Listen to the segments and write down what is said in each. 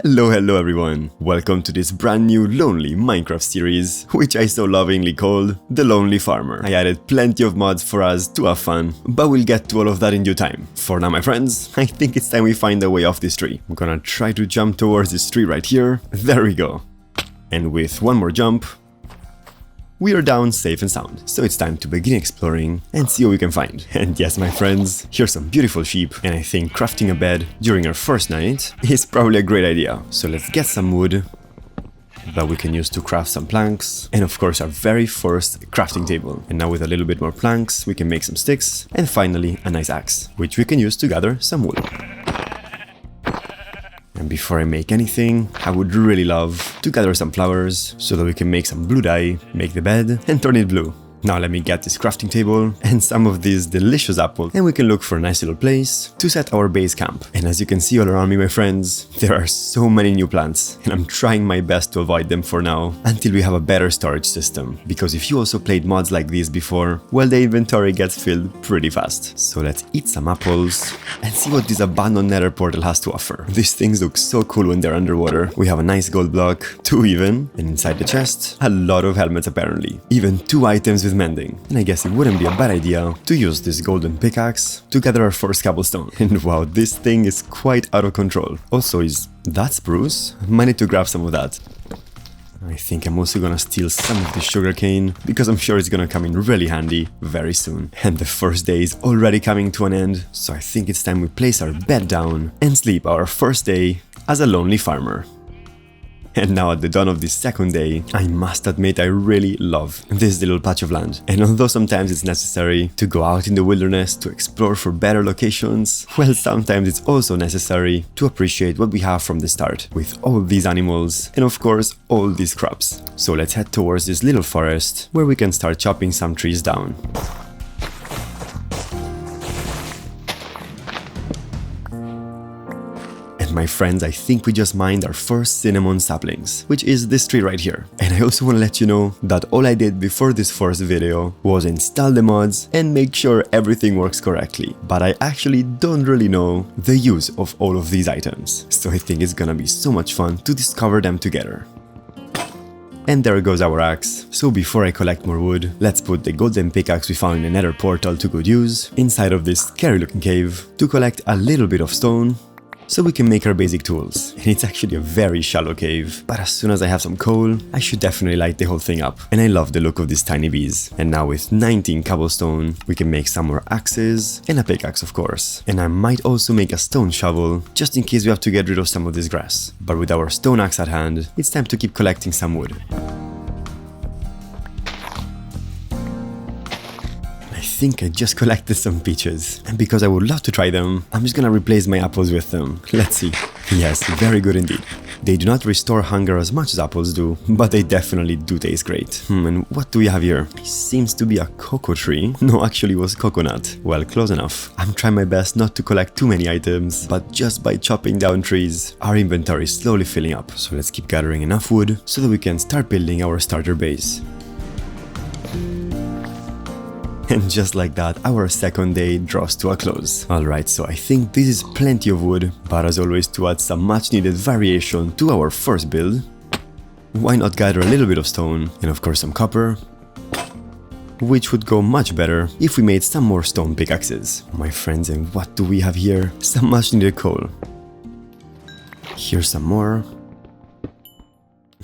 Hello everyone! Welcome to this brand new lonely Minecraft series, which I so lovingly called The Lonely Farmer. I added plenty of mods for us to have fun, but we'll get to all of that in due time. For now, my friends, I think it's time we find a way off this tree. I'm gonna try to jump towards this tree right here. There we go. And with one more jump, we are down safe and sound, so it's time to begin exploring and see what we can find. And yes, my friends, here's some beautiful sheep, and I think crafting a bed during our first night is probably a great idea. So let's get some wood that we can use to craft some planks, and of course our very first crafting table. And now with a little bit more planks, we can make some sticks, and finally a nice axe, which we can use to gather some wood. And before I make anything, I would really love to gather some flowers so that we can make some blue dye, make the bed, and turn it blue. Now let me get this crafting table and some of these delicious apples, and we can look for a nice little place to set our base camp. And as you can see all around me, my friends, there are so many new plants, and I'm trying my best to avoid them for now until we have a better storage system. Because if you also played mods like these before, well, the inventory gets filled pretty fast. So let's eat some apples and see what this abandoned nether portal has to offer. These things look so cool when they're underwater. We have a nice gold block, 2 even, and inside the chest, a lot of helmets apparently. Even 2 items with mending. And I guess it wouldn't be a bad idea to use this golden pickaxe to gather our first cobblestone. And wow, this thing is quite out of control. Also, is that spruce? Might need to grab some of that. I think I'm also gonna steal some of the sugarcane, because I'm sure it's gonna come in really handy very soon. And the first day is already coming to an end, so I think it's time we place our bed down and sleep our first day as a lonely farmer. And now at the dawn of this second day, I must admit I really love this little patch of land. And although sometimes it's necessary to go out in the wilderness to explore for better locations, well, sometimes it's also necessary to appreciate what we have from the start, with all these animals and of course all these crops. So let's head towards this little forest where we can start chopping some trees down. My friends, I think we just mined our first cinnamon saplings, which is this tree right here. And I also want to let you know that all I did before this first video was install the mods and make sure everything works correctly. But I actually don't really know the use of all of these items. So I think it's gonna be so much fun to discover them together. And there goes our axe. So before I collect more wood, let's put the golden pickaxe we found in the nether portal to good use inside of this scary looking cave to collect a little bit of stone, so we can make our basic tools. And it's actually a very shallow cave, but as soon as I have some coal, I should definitely light the whole thing up. And I love the look of these tiny bees. And now with 19 cobblestone, we can make some more axes and a pickaxe, of course. And I might also make a stone shovel, just in case we have to get rid of some of this grass. But with our stone axe at hand, it's time to keep collecting some wood. I think I just collected some peaches, and because I would love to try them, I'm just gonna replace my apples with them. Let's see. Yes, very good indeed. They do not restore hunger as much as apples do, but they definitely do taste great. And what do we have here? It seems to be a cocoa tree. No, actually it was coconut. Well, close enough. I'm trying my best not to collect too many items, but just by chopping down trees, our inventory is slowly filling up. So let's keep gathering enough wood so that we can start building our starter base. And just like that, our second day draws to a close. Alright, so I think this is plenty of wood, but as always, to add some much needed variation to our first build, why not gather a little bit of stone and of course some copper, which would go much better if we made some more stone pickaxes. My friends, and what do we have here? Some much needed coal. Here's some more.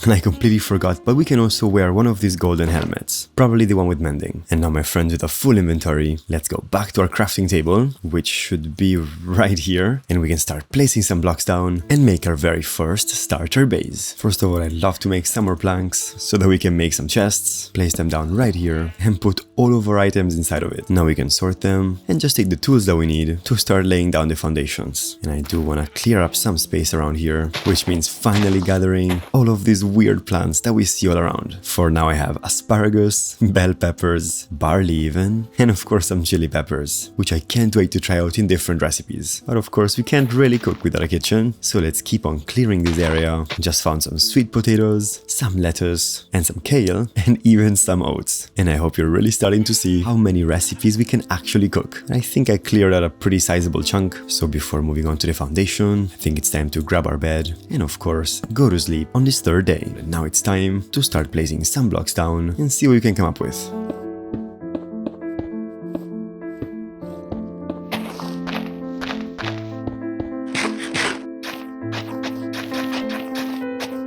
And I completely forgot, but we can also wear one of these golden helmets, probably the one with mending. And now, my friends, with a full inventory, let's go back to our crafting table, which should be right here, and we can start placing some blocks down and make our very first starter base. First of all, I'd love to make some more planks so that we can make some chests, place them down right here, and put all of our items inside of it. Now we can sort them and just take the tools that we need to start laying down the foundations. And I do want to clear up some space around here, which means finally gathering all of these weird plants that we see all around. For now I have asparagus, bell peppers, barley even, and of course some chili peppers, which I can't wait to try out in different recipes. But of course we can't really cook without a kitchen, so let's keep on clearing this area. Just found some sweet potatoes, some lettuce, and some kale, and even some oats. And I hope you're really starting to see how many recipes we can actually cook. And I think I cleared out a pretty sizable chunk, so before moving on to the foundation, I think it's time to grab our bed and of course go to sleep on this third day. And now it's time to start placing some blocks down and see what we can come up with.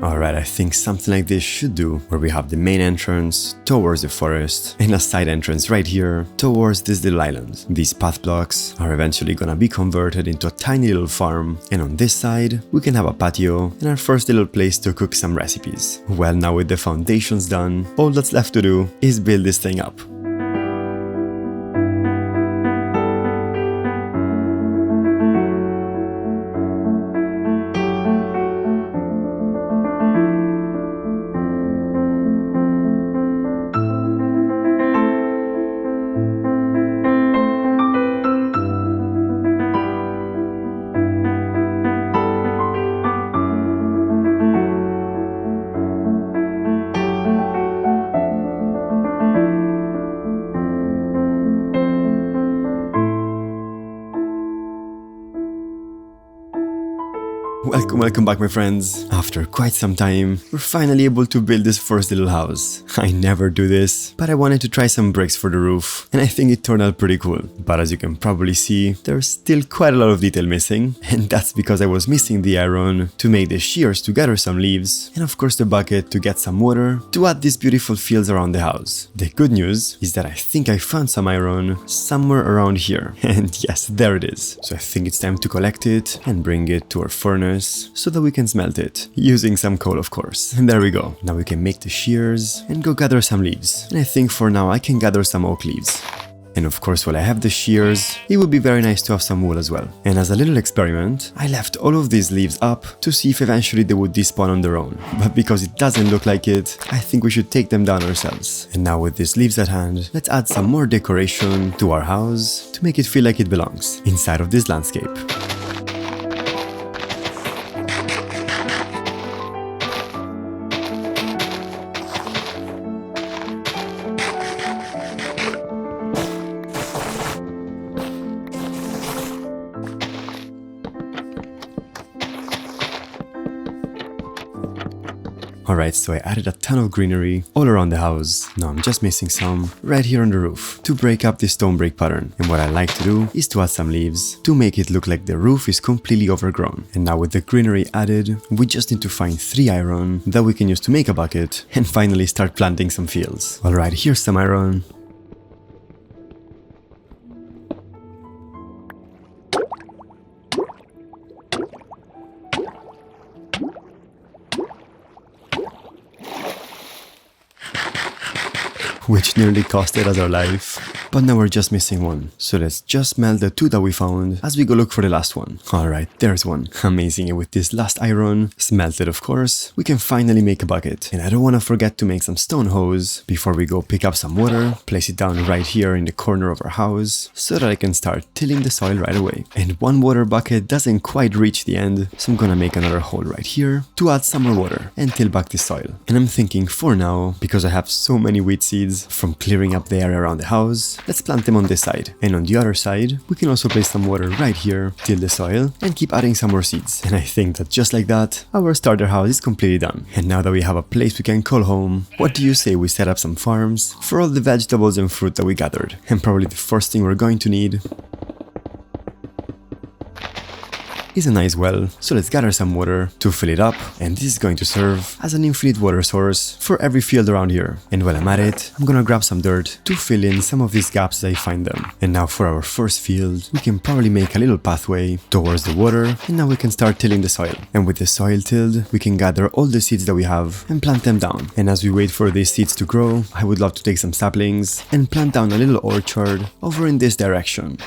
Alright, I think something like this should do, where we have the main entrance towards the forest and a side entrance right here towards this little island. These path blocks are eventually gonna be converted into a tiny little farm, and on this side we can have a patio and our first little place to cook some recipes. Well, now with the foundations done, all that's left to do is build this thing up. Welcome back my friends. After quite some time, we're finally able to build this first little house. I never do this, but I wanted to try some bricks for the roof, and I think it turned out pretty cool. But as you can probably see, there's still quite a lot of detail missing, and that's because I was missing the iron to make the shears to gather some leaves, and of course the bucket to get some water to add these beautiful fields around the house. The good news is that I think I found some iron somewhere around here, and yes, there it is. So I think it's time to collect it and bring it to our furnace so that we can smelt it, using some coal of course. And there we go. Now we can make the shears and go gather some leaves. And I think for now I can gather some oak leaves. And of course, while I have the shears, it would be very nice to have some wool as well. And as a little experiment, I left all of these leaves up to see if eventually they would despawn on their own. But because it doesn't look like it, I think we should take them down ourselves. And now with these leaves at hand, let's add some more decoration to our house to make it feel like it belongs inside of this landscape. Alright, so I added a ton of greenery all around the house. Now I'm just missing some right here on the roof to break up this stone break pattern. And what I like to do is to add some leaves to make it look like the roof is completely overgrown. And now with the greenery added, we just need to find 3 iron that we can use to make a bucket and finally start planting some fields. Alright, here's some iron. Which nearly costed us our life. But now we're just missing one. So let's just melt the 2 that we found as we go look for the last one. Alright, there's one. Amazing, and with this last iron, smelted of course, we can finally make a bucket. And I don't want to forget to make some stone hose before we go pick up some water, place it down right here in the corner of our house, so that I can start tilling the soil right away. And one water bucket doesn't quite reach the end, so I'm gonna make another hole right here to add some more water and till back the soil. And I'm thinking for now, because I have so many wheat seeds from clearing up the area around the house, let's plant them on this side. And on the other side, we can also place some water right here, till the soil, and keep adding some more seeds. And I think that just like that, our starter house is completely done. And now that we have a place we can call home, what do you say we set up some farms for all the vegetables and fruit that we gathered? And probably the first thing we're going to need is a nice well, so let's gather some water to fill it up, and this is going to serve as an infinite water source for every field around here. And while I'm at it, I'm gonna grab some dirt to fill in some of these gaps as I find them. And now for our first field, we can probably make a little pathway towards the water, and now we can start tilling the soil. And with the soil tilled, we can gather all the seeds that we have and plant them down. And as we wait for these seeds to grow, I would love to take some saplings and plant down a little orchard over in this direction.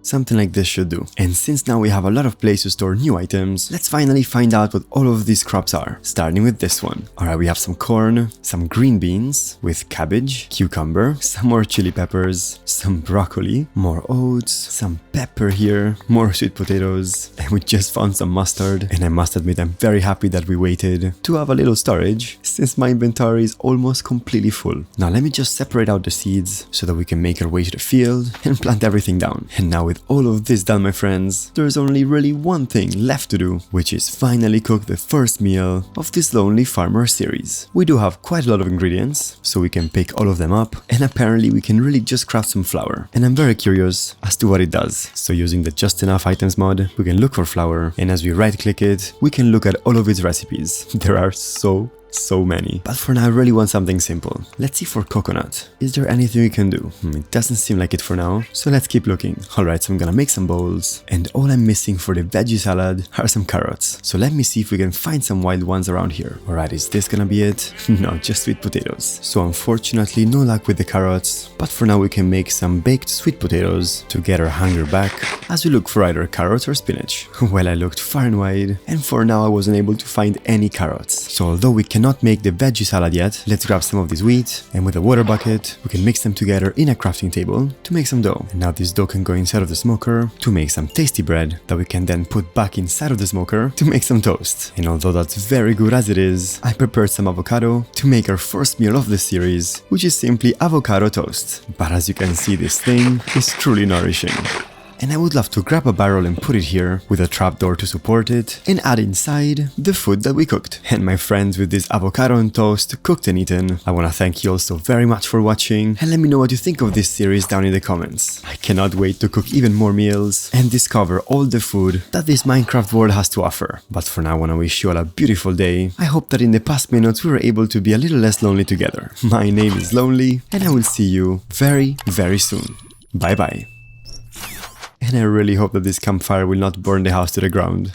Something like this should do. And since now we have a lot of place to store new items, let's finally find out what all of these crops are, starting with this one. Alright, we have some corn, some green beans with cabbage, cucumber, some more chili peppers, some broccoli, more oats, some pepper here, more sweet potatoes, and we just found some mustard. And I must admit, I'm very happy that we waited to have a little storage, since my inventory is almost completely full. Now let me just separate out the seeds so that we can make our way to the field and plant everything down. And now with all of this done, my friends, there's only really one thing left to do, which is finally cook the first meal of this Lonely Farmer series. We do have quite a lot of ingredients, so we can pick all of them up, and apparently we can really just craft some flour. And I'm very curious as to what it does. So using the just enough items mod, we can look for flour, and as we right click it, we can look at all of its recipes. There are so many. But for now I really want something simple. Let's see for coconut. Is there anything we can do? It doesn't seem like it for now, so let's keep looking. Alright, so I'm gonna make some bowls, and all I'm missing for the veggie salad are some carrots. So let me see if we can find some wild ones around here. Alright, is this gonna be it? No, just sweet potatoes. So unfortunately no luck with the carrots, but for now we can make some baked sweet potatoes to get our hunger back as we look for either carrots or spinach. Well, I looked far and wide, and for now I wasn't able to find any carrots. So although we cannot make the veggie salad yet, let's grab some of this wheat, and with a water bucket we can mix them together in a crafting table to make some dough. And now this dough can go inside of the smoker to make some tasty bread that we can then put back inside of the smoker to make some toast. And although that's very good as it is, I prepared some avocado to make our first meal of the series, which is simply avocado toast. But as you can see, this thing is truly nourishing. And I would love to grab a barrel and put it here with a trapdoor to support it and add inside the food that we cooked. And my friends, with this avocado on toast cooked and eaten, I want to thank you all so very much for watching, and let me know what you think of this series down in the comments. I cannot wait to cook even more meals and discover all the food that this Minecraft world has to offer. But for now I want to wish you all a beautiful day. I hope that in the past minutes we were able to be a little less lonely together. My name is Lonely, and I will see you very soon. Bye bye. And I really hope that this campfire will not burn the house to the ground.